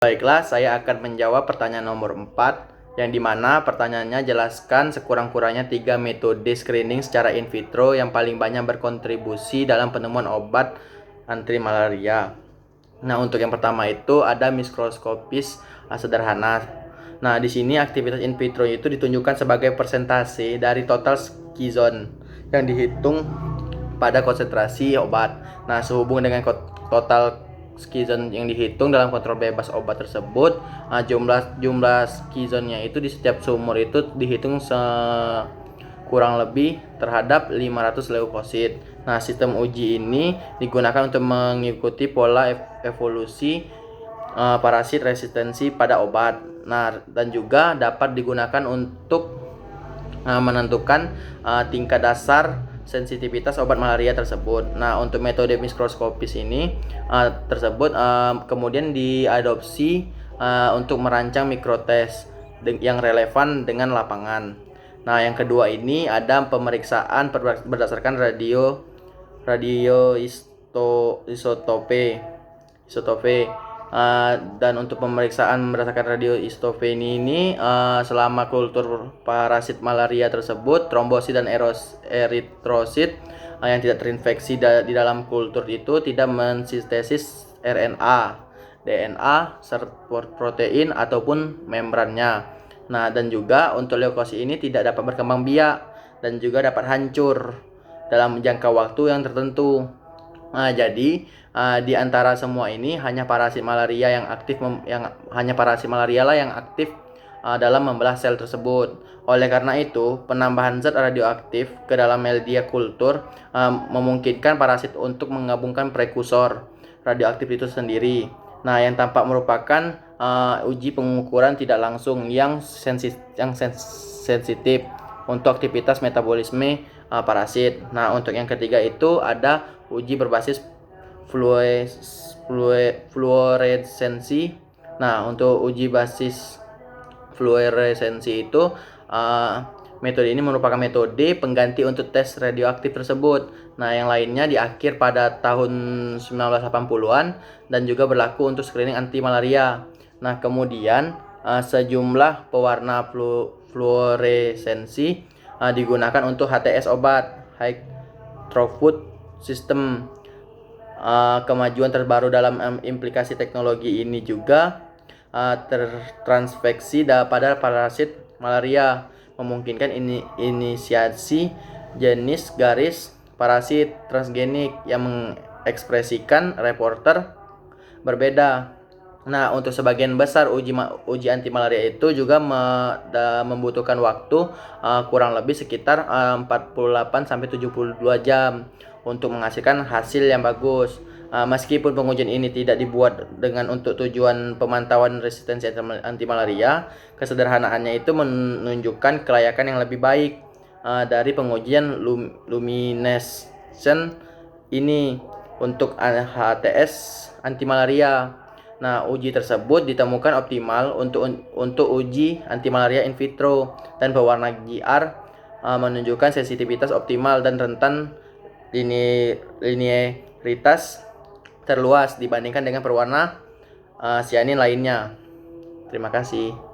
Baiklah, saya akan menjawab pertanyaan nomor 4, yang dimana pertanyaannya jelaskan sekurang-kurangnya 3 metode screening secara in vitro yang paling banyak berkontribusi dalam penemuan obat anti malaria. Nah, untuk yang pertama itu ada mikroskopis sederhana. Nah, di sini aktivitas in vitro itu ditunjukkan sebagai persentase dari total skizon yang dihitung pada konsentrasi obat. Nah, sehubungan dengan total skizon yang dihitung dalam kontrol bebas obat tersebut, jumlah skizonnya itu di setiap sumur itu dihitung kurang lebih terhadap 500 leukosit. Nah, sistem uji ini digunakan untuk mengikuti pola evolusi parasit resistensi pada obat. Nah, dan juga dapat digunakan untuk menentukan tingkat dasar sensitivitas obat malaria tersebut. Nah, untuk metode mikroskopis ini kemudian diadopsi untuk merancang mikrotest yang relevan dengan lapangan. Nah, yang kedua ini ada pemeriksaan berdasarkan isotope. Dan untuk pemeriksaan berdasarkan radioisotope ini selama kultur parasit malaria tersebut, trombosit dan eritrosit yang tidak terinfeksi di dalam kultur itu tidak mensintesis RNA, DNA, protein ataupun membrannya. Nah, dan juga untuk leukosit ini tidak dapat berkembang biak dan juga dapat hancur dalam jangka waktu yang tertentu. Nah, jadi di antara semua ini hanya parasit malaria lah yang aktif dalam membelah sel tersebut. Oleh karena itu, penambahan zat radioaktif ke dalam media kultur memungkinkan parasit untuk menggabungkan prekursor radioaktif itu sendiri. Nah, yang tampak merupakan uji pengukuran tidak langsung yang sensitif untuk aktivitas metabolisme parasit. Nah, untuk yang ketiga itu ada uji berbasis fluoresensi. Nah, untuk uji basis fluoresensi itu metode ini merupakan metode pengganti untuk tes radioaktif tersebut. Nah, yang lainnya diakhir pada tahun 1980-an dan juga berlaku untuk screening anti malaria. Nah, kemudian sejumlah pewarna fluoresensi digunakan untuk HTS obat, high throughput system. Kemajuan terbaru dalam implikasi teknologi ini juga tertransfeksi pada parasit malaria, memungkinkan inisiasi jenis garis parasit transgenik yang mengekspresikan reporter berbeda. Nah, untuk sebagian besar uji anti malaria itu juga membutuhkan waktu kurang lebih sekitar 48 sampai 72 jam untuk menghasilkan hasil yang bagus. Meskipun pengujian ini tidak dibuat untuk tujuan pemantauan resistensi anti malaria, kesederhanaannya itu menunjukkan kelayakan yang lebih baik dari pengujian luminescence ini untuk HTS anti malaria. Nah, uji tersebut ditemukan optimal untuk uji anti malaria in vitro, dan pewarna GR menunjukkan sensitivitas optimal dan rentan linearitas terluas dibandingkan dengan pewarna sianin lainnya. Terima kasih.